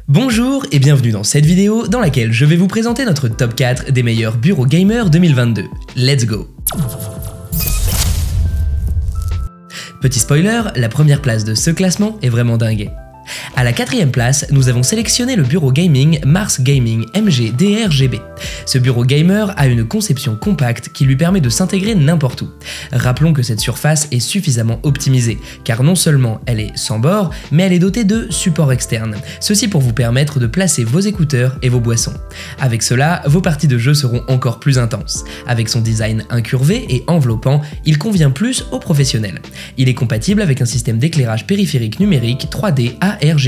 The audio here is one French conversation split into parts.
Bonjour et bienvenue dans cette vidéo dans laquelle je vais vous présenter notre top 4 des meilleurs bureaux gamers 2022. Let's go! Petit spoiler, la première place de ce classement est vraiment dingue. À la quatrième place, nous avons sélectionné le bureau gaming Mars Gaming MG DRGB. Ce bureau gamer a une conception compacte qui lui permet de s'intégrer n'importe où. Rappelons que cette surface est suffisamment optimisée, car non seulement elle est sans bord, mais elle est dotée de supports externes. Ceci pour vous permettre de placer vos écouteurs et vos boissons. Avec cela, vos parties de jeu seront encore plus intenses. Avec son design incurvé et enveloppant, il convient plus aux professionnels. Il est compatible avec un système d'éclairage périphérique numérique 3D ARGB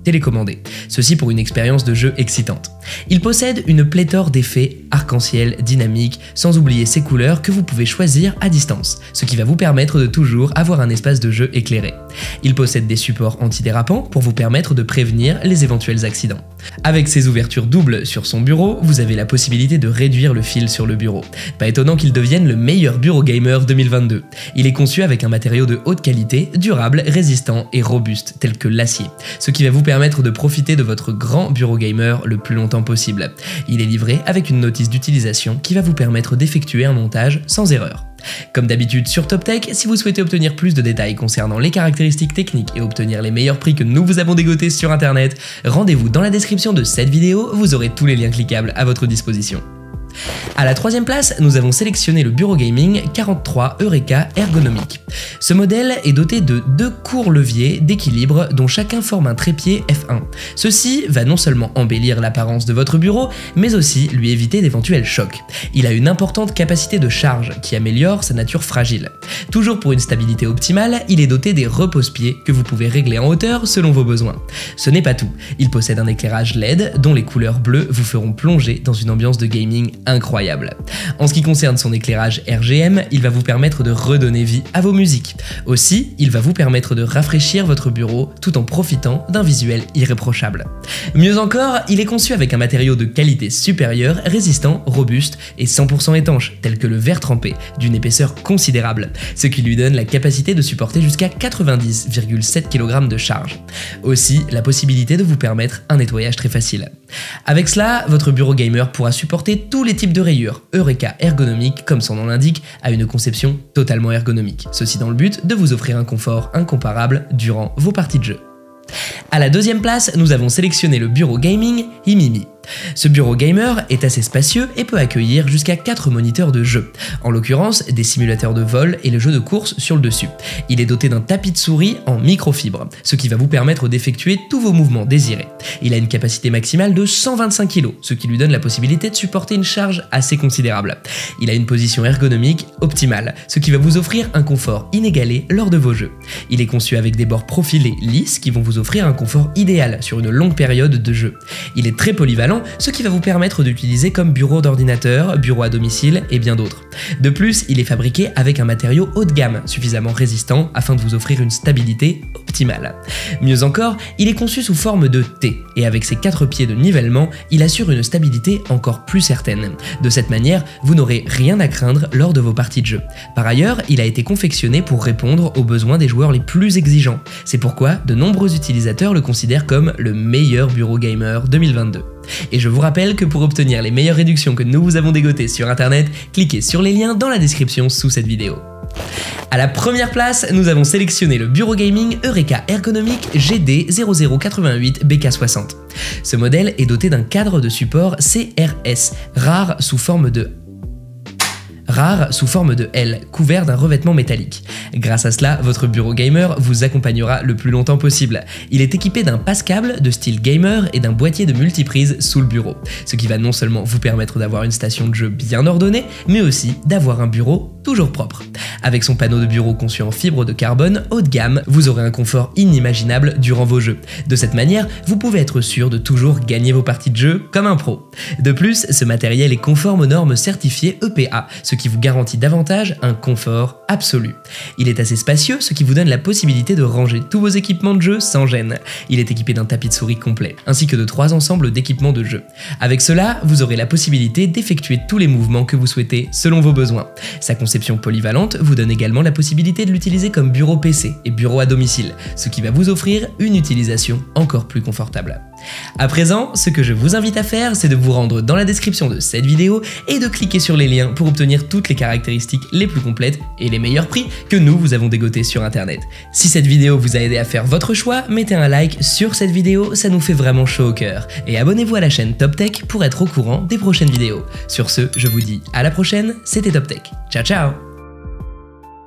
télécommandé, ceci pour une expérience de jeu excitante. Il possède une pléthore d'effets arc-en-ciel, dynamiques, sans oublier ses couleurs que vous pouvez choisir à distance, ce qui va vous permettre de toujours avoir un espace de jeu éclairé. Il possède des supports antidérapants pour vous permettre de prévenir les éventuels accidents. Avec ses ouvertures doubles sur son bureau, vous avez la possibilité de réduire le fil sur le bureau. Pas étonnant qu'il devienne le meilleur bureau gamer 2022. Il est conçu avec un matériau de haute qualité, durable, résistant et robuste, tel que l'acier, ce qui va vous permettre de profiter de votre grand bureau gamer le plus longtemps possible. Il est livré avec une notice d'utilisation qui va vous permettre d'effectuer un montage sans erreur. Comme d'habitude sur TopTech, si vous souhaitez obtenir plus de détails concernant les caractéristiques techniques et obtenir les meilleurs prix que nous vous avons dégotés sur internet, rendez-vous dans la description de cette vidéo, vous aurez tous les liens cliquables à votre disposition. À la troisième place, nous avons sélectionné le bureau gaming 43 Eureka ergonomique. Ce modèle est doté de deux courts leviers d'équilibre dont chacun forme un trépied F1. Ceci va non seulement embellir l'apparence de votre bureau, mais aussi lui éviter d'éventuels chocs. Il a une importante capacité de charge qui améliore sa nature fragile. Toujours pour une stabilité optimale, il est doté des repose-pieds que vous pouvez régler en hauteur selon vos besoins. Ce n'est pas tout, il possède un éclairage LED dont les couleurs bleues vous feront plonger dans une ambiance de gaming incroyable. En ce qui concerne son éclairage RGM, il va vous permettre de redonner vie à vos musiques. Aussi, il va vous permettre de rafraîchir votre bureau tout en profitant d'un visuel irréprochable. Mieux encore, il est conçu avec un matériau de qualité supérieure, résistant, robuste et 100% étanche, tel que le verre trempé, d'une épaisseur considérable, ce qui lui donne la capacité de supporter jusqu'à 90,7 kg de charge. Aussi, la possibilité de vous permettre un nettoyage très facile. Avec cela, votre bureau gamer pourra supporter tous les types de rayures. Eureka ergonomique, comme son nom l'indique, a une conception totalement ergonomique. Ceci dans le but de vous offrir un confort incomparable durant vos parties de jeu. À la deuxième place, nous avons sélectionné le bureau gaming Himimi. Ce bureau gamer est assez spacieux et peut accueillir jusqu'à 4 moniteurs de jeu, en l'occurrence des simulateurs de vol et le jeu de course sur le dessus. Il est doté d'un tapis de souris en microfibre, ce qui va vous permettre d'effectuer tous vos mouvements désirés. Il a une capacité maximale de 125 kg, ce qui lui donne la possibilité de supporter une charge assez considérable. Il a une position ergonomique optimale, ce qui va vous offrir un confort inégalé lors de vos jeux. Il est conçu avec des bords profilés lisses qui vont vous offrir un confort idéal sur une longue période de jeu. Il est très polyvalent, ce qui va vous permettre d'utiliser comme bureau d'ordinateur, bureau à domicile et bien d'autres. De plus, il est fabriqué avec un matériau haut de gamme, suffisamment résistant afin de vous offrir une stabilité optimale. Mieux encore, il est conçu sous forme de T, et avec ses 4 pieds de nivellement, il assure une stabilité encore plus certaine. De cette manière, vous n'aurez rien à craindre lors de vos parties de jeu. Par ailleurs, il a été confectionné pour répondre aux besoins des joueurs les plus exigeants. C'est pourquoi de nombreux utilisateurs le considèrent comme le meilleur bureau gamer 2022. Et je vous rappelle que pour obtenir les meilleures réductions que nous vous avons dégotées sur internet, cliquez sur les liens dans la description sous cette vidéo. À la première place, nous avons sélectionné le bureau gaming Eureka ergonomique GD0088 BK60. Ce modèle est doté d'un cadre de support CRS, rare sous forme de L, couvert d'un revêtement métallique. Grâce à cela, votre bureau gamer vous accompagnera le plus longtemps possible. Il est équipé d'un passe-câble de style gamer et d'un boîtier de multiprise sous le bureau, ce qui va non seulement vous permettre d'avoir une station de jeu bien ordonnée, mais aussi d'avoir un bureau toujours propre. Avec son panneau de bureau conçu en fibre de carbone haut de gamme, vous aurez un confort inimaginable durant vos jeux. De cette manière, vous pouvez être sûr de toujours gagner vos parties de jeu comme un pro. De plus, ce matériel est conforme aux normes certifiées EPA, ce qui vous garantit davantage un confort absolu. Il est assez spacieux, ce qui vous donne la possibilité de ranger tous vos équipements de jeu sans gêne. Il est équipé d'un tapis de souris complet, ainsi que de 3 ensembles d'équipements de jeu. Avec cela, vous aurez la possibilité d'effectuer tous les mouvements que vous souhaitez selon vos besoins. Sa conception polyvalente vous donne également la possibilité de l'utiliser comme bureau PC et bureau à domicile, ce qui va vous offrir une utilisation encore plus confortable. À présent, ce que je vous invite à faire, c'est de vous rendre dans la description de cette vidéo et de cliquer sur les liens pour obtenir toutes les caractéristiques les plus complètes et les meilleurs prix que nous vous avons dégotés sur internet. Si cette vidéo vous a aidé à faire votre choix, mettez un like sur cette vidéo, ça nous fait vraiment chaud au cœur. Et abonnez-vous à la chaîne Top Tech pour être au courant des prochaines vidéos. Sur ce, je vous dis à la prochaine, c'était Top Tech. Ciao ciao!